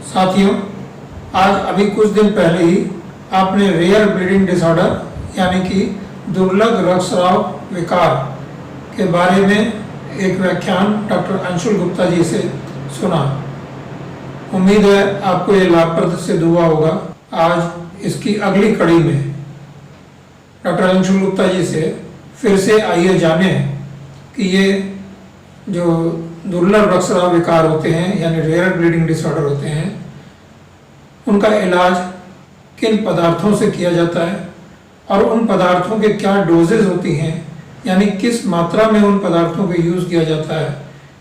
साथियों, आज अभी कुछ दिन पहले ही आपने रेयर ब्लीडिंग डिसऑर्डर यानी कि दुर्लभ रक्तस्राव विकार के बारे में एक व्याख्यान डॉक्टर अंशुल गुप्ता जी से सुना। उम्मीद है आपको ये लाभप्रद सिद्ध हुआ होगा। आज इसकी अगली कड़ी में डॉक्टर अंशुल गुप्ता जी से फिर से आइए जाने कि ये जो दुर्लभ रक्तस्राव विकार होते हैं यानी रेयर ब्लीडिंग डिसऑर्डर होते हैं, उनका इलाज किन पदार्थों से किया जाता है और उन पदार्थों के क्या डोजेज होती हैं, यानी किस मात्रा में उन पदार्थों को यूज़ किया जाता है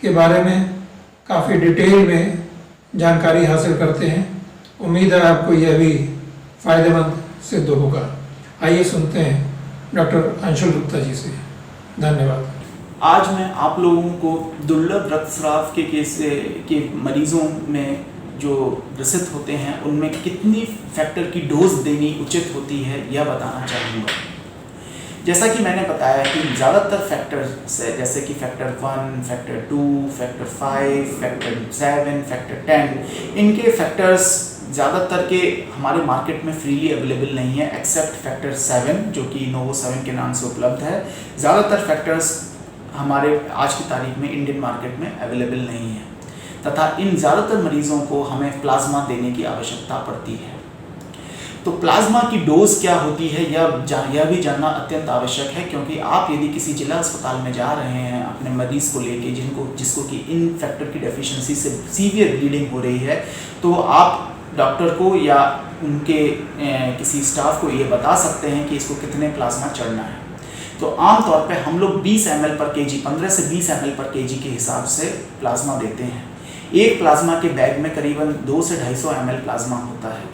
के बारे में काफ़ी डिटेल में जानकारी हासिल करते हैं। उम्मीद है आपको यह भी फायदेमंद सिद्ध होगा। आइए सुनते हैं डॉक्टर अंशुल गुप्ता जी से। धन्यवाद। आज मैं आप लोगों को दुर्लभ रक्तस्राव के केस के मरीजों में जो ग्रसित होते हैं उनमें कितनी फैक्टर की डोज देनी उचित होती है यह बताना चाहूँगा। जैसा कि मैंने बताया कि ज़्यादातर फैक्टर्स जैसे कि factor 1, factor 2, factor 5, factor 7, factor 10, इनके फैक्टर्स ज़्यादातर के हमारे मार्केट में फ्रीली अवेलेबल नहीं है एक्सेप्ट फैक्टर 7 जो कि नोवो 7 के नाम से उपलब्ध है। ज़्यादातर फैक्टर्स हमारे आज की तारीख में इंडियन मार्केट में अवेलेबल नहीं है तथा इन ज़्यादातर मरीज़ों को हमें प्लाज्मा देने की आवश्यकता पड़ती है। तो प्लाज्मा की डोज क्या होती है यह भी जानना अत्यंत आवश्यक है, क्योंकि आप यदि किसी जिला अस्पताल में जा रहे हैं अपने मरीज़ को लेके जिसको कि इन फैक्टर की डेफिशिएंसी से सीवियर ब्लीडिंग हो रही है, तो आप डॉक्टर को या उनके किसी स्टाफ को ये बता सकते हैं कि इसको कितने प्लाज्मा चढ़ना है। तो आमतौर पे हम लोग 20 ml पर केजी 15 से 20 ml पर केजी के हिसाब से प्लाज्मा देते हैं। एक प्लाज्मा के बैग में करीबन 200 से 250 ml प्लाज्मा होता है।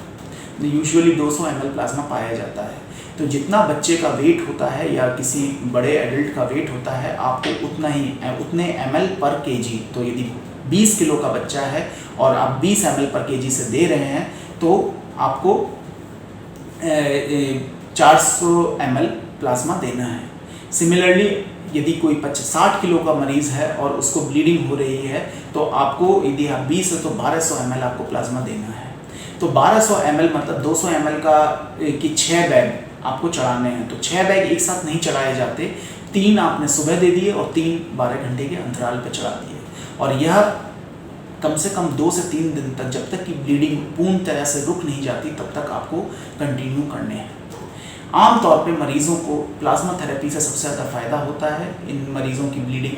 यूजुअली 200 ml प्लाज्मा पाया जाता है। तो जितना बच्चे का वेट होता है या किसी बड़े एडल्ट का वेट होता है, आपको उतने ml पर केजी, तो यदि 20 किलो का बच्चा है और आप 20 ml पर केजी से दे रहे हैं तो आपको 400 ml प्लाज्मा देना है। सिमिलरली यदि कोई 60 किलो का मरीज़ है और उसको ब्लीडिंग हो रही है तो आपको यदि आप 20 है तो 1200 ml आपको प्लाज्मा देना है। तो 1200 ml मतलब 200 ml की 6 बैग आपको चढ़ाने हैं। तो 6 बैग एक साथ नहीं चढ़ाए जाते, 3 आपने सुबह दे दिए और 3 12 घंटे के अंतराल पर चढ़ा दिए, और यह कम से कम 2 से 3 दिन तक, जब तक कि ब्लीडिंग पूर्ण तरह से रुक नहीं जाती तब तक आपको कंटिन्यू करने हैं। आमतौर पे मरीज़ों को प्लाज्मा थेरेपी से सबसे ज़्यादा फ़ायदा होता है। इन मरीज़ों की ब्लीडिंग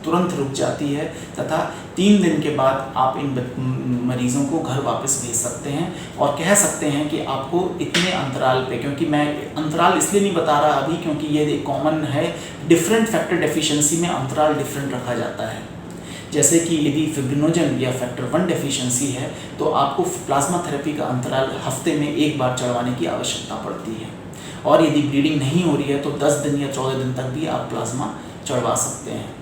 तुरंत रुक जाती है तथा 3 दिन के बाद आप इन मरीज़ों को घर वापस भेज सकते हैं और कह सकते हैं कि आपको इतने अंतराल पे, क्योंकि मैं अंतराल इसलिए नहीं बता रहा अभी क्योंकि ये कॉमन है, डिफरेंट फैक्टर डेफिशिएंसी में अंतराल डिफरेंट रखा जाता है। जैसे कि यदि फिब्रिनोजन या फैक्टर 1 डेफिशिएंसी है तो आपको प्लाज्मा थेरेपी का अंतराल हफ्ते में एक बार चढ़वाने की आवश्यकता पड़ती है, और यदि ब्लीडिंग नहीं हो रही है तो 10 दिन या 14 दिन तक भी आप प्लाज्मा चढ़वा सकते हैं।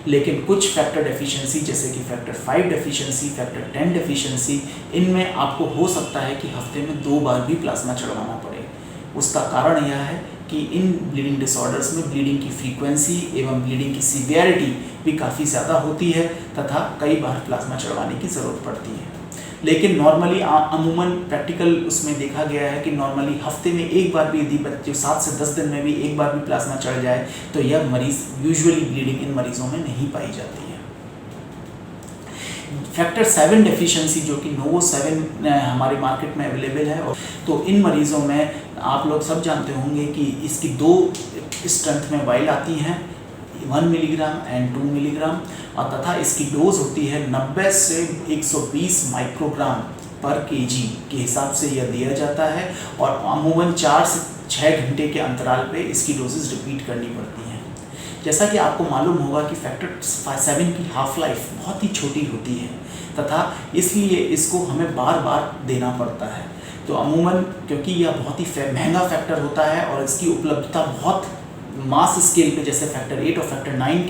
लेकिन कुछ फैक्टर डेफिशिएंसी जैसे कि फैक्टर 5 डेफिशिएंसी, फैक्टर 10 डेफिशिएंसी, इनमें आपको हो सकता है कि हफ्ते में 2 बार भी प्लाज्मा चढ़वाना पड़े। उसका कारण यह है कि इन ब्लीडिंग डिसऑर्डर्स में ब्लीडिंग की फ्रीक्वेंसी एवं ब्लीडिंग की सीवियरिटी भी काफ़ी ज़्यादा होती है तथा कई बार प्लाज्मा चढ़वाने की ज़रूरत पड़ती है। लेकिन नॉर्मली अमूमन प्रैक्टिकल उसमें देखा गया है कि नॉर्मली हफ्ते में एक बार भी यदि बच्चे 7 से 10 दिन में भी एक बार भी प्लाज्मा चढ़ जाए तो यह मरीज़ यूजुअली ब्लीडिंग इन मरीज़ों में नहीं पाई जाती है। फैक्टर 7 डेफिशिएंसी जो कि नोवो 7 हमारे मार्केट में अवेलेबल है, तो इन मरीज़ों में आप लोग सब जानते होंगे कि इसकी 2 स्ट्रेंथ में वाइल आती हैं, 1 मिलीग्राम एंड 2 मिलीग्राम, और तथा इसकी डोज होती है 90 से 120 माइक्रोग्राम पर केजी के हिसाब से यह दिया जाता है, और अमूमन 4 से 6 घंटे के अंतराल पे इसकी डोजेस रिपीट करनी पड़ती हैं। जैसा कि आपको मालूम होगा कि फैक्टर 7 की हाफ लाइफ बहुत ही छोटी होती है तथा इसलिए इसको हमें बार बार देना पड़ता है। तो अमूमन क्योंकि यह बहुत ही महंगा फैक्टर होता है और इसकी उपलब्धता बहुत मास स्केल पे जैसे फैक्टर 8 और फैक्टर 9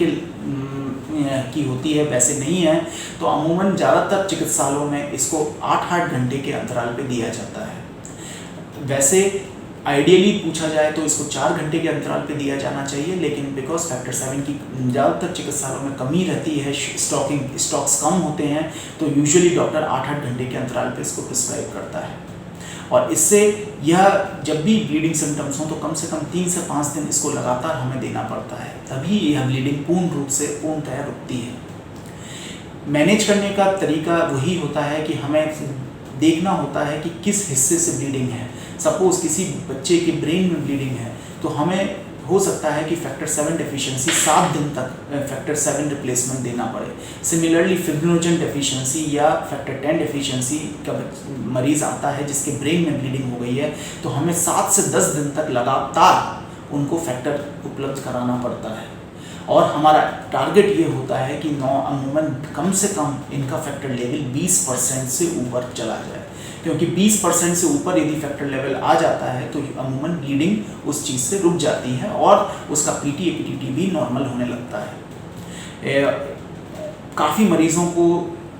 की होती है वैसे नहीं है, तो अमूमन ज़्यादातर चिकित्सालयों में इसको 8-8 घंटे के अंतराल पे दिया जाता है। वैसे आइडियली पूछा जाए तो इसको 4 घंटे के अंतराल पे दिया जाना चाहिए, लेकिन बिकॉज फैक्टर 7 की ज़्यादातर चिकित्सालयों में कमी रहती है, स्टॉक्स कम होते हैं, तो यूजुअली डॉक्टर 8-8 घंटे के अंतराल पे इसको प्रिस्क्राइब करता है। और इससे यह जब भी ब्लीडिंग सिम्टम्स हों तो कम से कम 3 से 5 दिन इसको लगातार हमें देना पड़ता है, तभी यह ब्लीडिंग पूर्णतः रुकती है। मैनेज करने का तरीका वही होता है कि हमें देखना होता है कि किस हिस्से से ब्लीडिंग है। सपोज़ किसी बच्चे के ब्रेन में ब्लीडिंग है तो हमें हो सकता है कि फैक्टर 7 डेफिशिएंसी 7 दिन तक फैक्टर 7 रिप्लेसमेंट देना पड़े। सिमिलरली फिब्रिनोजन डेफिशिएंसी या फैक्टर 10 डेफिशिएंसी का मरीज़ आता है जिसके ब्रेन में ब्लीडिंग हो गई है, तो हमें 7 से 10 दिन तक लगातार उनको फैक्टर उपलब्ध कराना पड़ता है। और हमारा टारगेट ये होता है कि अमूमन कम से कम इनका फैक्टर लेवल 20% से ऊपर चला जाए, क्योंकि 20% से ऊपर यदि फैक्टर लेवल आ जाता है तो अमूमन ब्लीडिंग उस चीज़ से रुक जाती है और उसका पीटी भी नॉर्मल होने लगता है। काफ़ी मरीज़ों को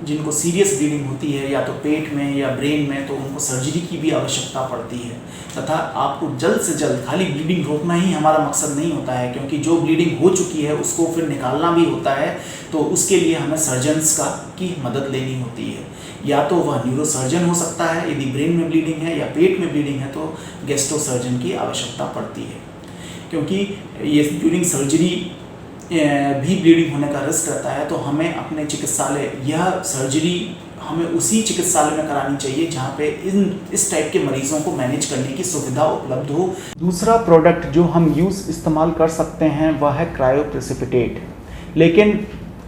जिनको सीरियस ब्लीडिंग होती है या तो पेट में या ब्रेन में, तो उनको सर्जरी की भी आवश्यकता पड़ती है। तथा आपको जल्द से जल्द, खाली ब्लीडिंग रोकना ही हमारा मकसद नहीं होता है, क्योंकि जो ब्लीडिंग हो चुकी है उसको फिर निकालना भी होता है, तो उसके लिए हमें सर्जन्स की मदद लेनी होती है। या तो वह न्यूरोसर्जन हो सकता है यदि ब्रेन में ब्लीडिंग है, या पेट में ब्लीडिंग है तो गैस्ट्रोसर्जन की आवश्यकता पड़ती है, क्योंकि ये ड्यूरिंग सर्जरी भी ब्लीडिंग होने का रिस्क रहता है। तो हमें अपने चिकित्सालय यह सर्जरी हमें उसी चिकित्सालय में करानी चाहिए जहाँ पे इस टाइप के मरीजों को मैनेज करने की सुविधा उपलब्ध हो। दूसरा प्रोडक्ट जो हम इस्तेमाल कर सकते हैं वह है क्रायोप्रेसिपिटेट, लेकिन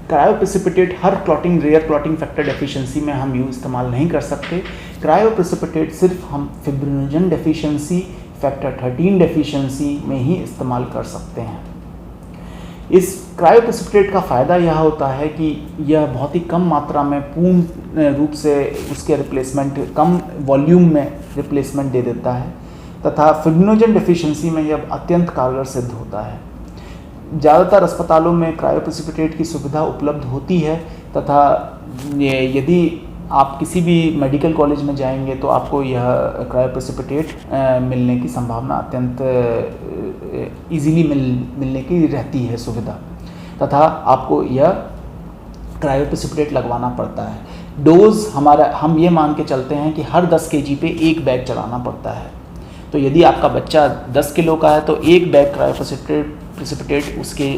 क्रायोप्रेसिपिटेट हर रेयर क्लॉटिंग फैक्टर डेफिशिएंसी में हम इस्तेमाल नहीं कर सकते। क्रायोप्रेसिपिटेट सिर्फ हम फिब्रिनोजन डेफिशिएंसी, फैक्टर 13 डेफिशिएंसी में ही इस्तेमाल कर सकते हैं। इस क्रायोप्रेसिपिटेट का फ़ायदा यह होता है कि यह बहुत ही कम मात्रा में पूर्ण रूप से उसके रिप्लेसमेंट, कम वॉल्यूम में रिप्लेसमेंट दे देता है, तथा फिब्रिनोजन डेफिशिएंसी में यह अत्यंत कारगर सिद्ध होता है। ज़्यादातर अस्पतालों में क्रायोप्रेसिपिटेट की सुविधा उपलब्ध होती है, तथा यदि आप किसी भी मेडिकल कॉलेज में जाएंगे तो आपको यह क्रायोप्रेसिपिटेट मिलने की संभावना अत्यंत इजीली मिलने की रहती है सुविधा, तथा आपको यह क्रायोप्रेसिपिटेट लगवाना पड़ता है। डोज हम ये मान के चलते हैं कि हर 10 kg पे 1 बैग चलाना पड़ता है। तो यदि आपका बच्चा 10 किलो का है तो 1 बैग क्रायोप्रेसिपिटेट उसके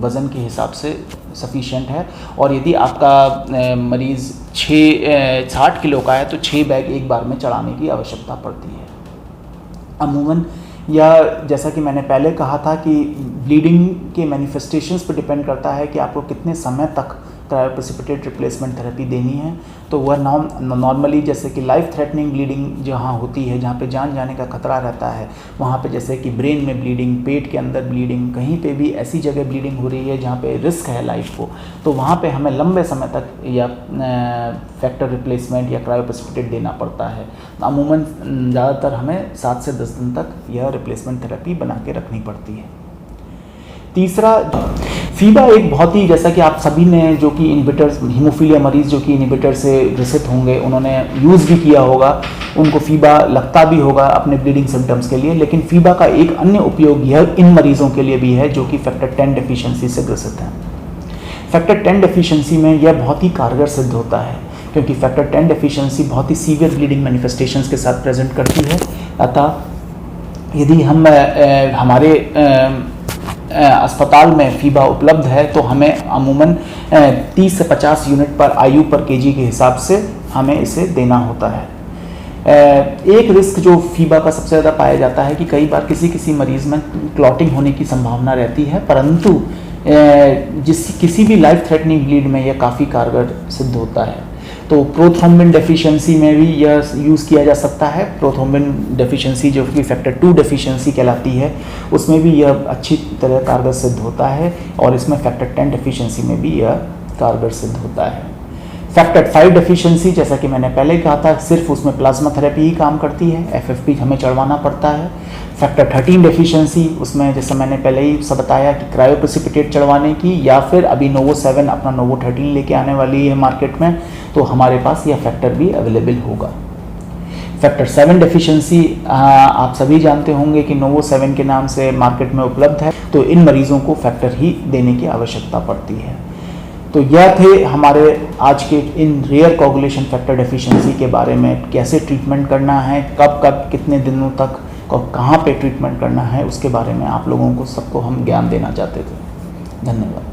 वज़न के हिसाब से सफिशिएंट है, और यदि आपका मरीज़ 60 किलो का है तो 6 बैग एक बार में चढ़ाने की आवश्यकता पड़ती है। अमूमन या जैसा कि मैंने पहले कहा था कि ब्लीडिंग के मैनिफेस्टेशंस पर डिपेंड करता है कि आपको कितने समय तक क्रायोप्रेसिपिटेट रिप्लेसमेंट थेरेपी देनी है। तो वह नॉर्मली जैसे कि लाइफ थ्रेटनिंग ब्लीडिंग जहाँ होती है, जहाँ पे जान जाने का खतरा रहता है, वहाँ पे जैसे कि ब्रेन में ब्लीडिंग, पेट के अंदर ब्लीडिंग, कहीं पे भी ऐसी जगह ब्लीडिंग हो रही है जहाँ पे रिस्क है लाइफ को, तो वहाँ पे हमें लंबे समय तक या फैक्टर रिप्लेसमेंट या क्रायोप्रेसिपिटेट देना पड़ता है। अमूमन ज़्यादातर हमें 7 से 10 दिन तक यह रिप्लेसमेंट थेरेपी बना के रखनी पड़ती है। तीसरा, फीबा एक बहुत ही, जैसा कि आप सभी ने जो कि इनहिबिटर्स, हीमोफीलिया मरीज़ जो कि इनहिबिटर से ग्रसित होंगे, उन्होंने यूज़ भी किया होगा, उनको फीबा लगता भी होगा अपने ब्लीडिंग सिम्टम्स के लिए। लेकिन फीबा का एक अन्य उपयोग यह इन मरीज़ों के लिए भी है जो कि फैक्टर 10 डेफिशिएंसी से ग्रसित हैं। फैक्टर 10 डेफिशिएंसी में यह बहुत ही कारगर सिद्ध होता है, क्योंकि फैक्टर 10 डेफिशिएंसी बहुत ही सीवियर ब्लीडिंग मैनिफेस्टेशंस के साथ प्रेजेंट करती है। अतः यदि हम हमारे अस्पताल में फीबा उपलब्ध है तो हमें अमूमन 30 से 50 यूनिट पर IU पर kg के हिसाब से हमें इसे देना होता है। एक रिस्क जो फीबा का सबसे ज़्यादा पाया जाता है कि कई बार किसी मरीज़ में क्लॉटिंग होने की संभावना रहती है, परंतु किसी भी लाइफ थ्रेटनिंग ब्लीड में यह काफ़ी कारगर सिद्ध होता है। तो प्रोथ्रोम्बिन डेफिशिएंसी में भी यह यूज़ किया जा सकता है। प्रोथ्रोम्बिन डेफिशिएंसी जो कि फैक्टर 2 डेफिशिएंसी कहलाती है, उसमें भी यह अच्छी तरह कारगर सिद्ध होता है, और इसमें फैक्टर 10 डेफिशिएंसी में भी यह कारगर सिद्ध होता है। फैक्टर 5 डेफिशिएंसी, जैसा कि मैंने पहले कहा था, सिर्फ उसमें प्लाज्मा थेरेपी ही काम करती है, FFP हमें चढ़वाना पड़ता है। फैक्टर 13 डेफिशिएंसी, उसमें जैसे मैंने पहले ही सब बताया कि क्रायोप्रेसिपिटेट चढ़वाने की, या फिर अभी नोवो 7 अपना नोवो 13 लेके आने वाली है मार्केट में, तो हमारे पास यह फैक्टर भी अवेलेबल होगा। फैक्टर 7 डेफिशिएंसी आप सभी जानते होंगे कि नोवो 7 के नाम से मार्केट में उपलब्ध है, तो इन मरीज़ों को फैक्टर ही देने की आवश्यकता पड़ती है। तो यह थे हमारे आज के इन रेयर कोगुलेशन फैक्टर डेफिशिएंसी के बारे में, कैसे ट्रीटमेंट करना है, कब कब कितने दिनों तक और कहाँ पे ट्रीटमेंट करना है, उसके बारे में आप लोगों को सबको हम ज्ञान देना चाहते थे। धन्यवाद।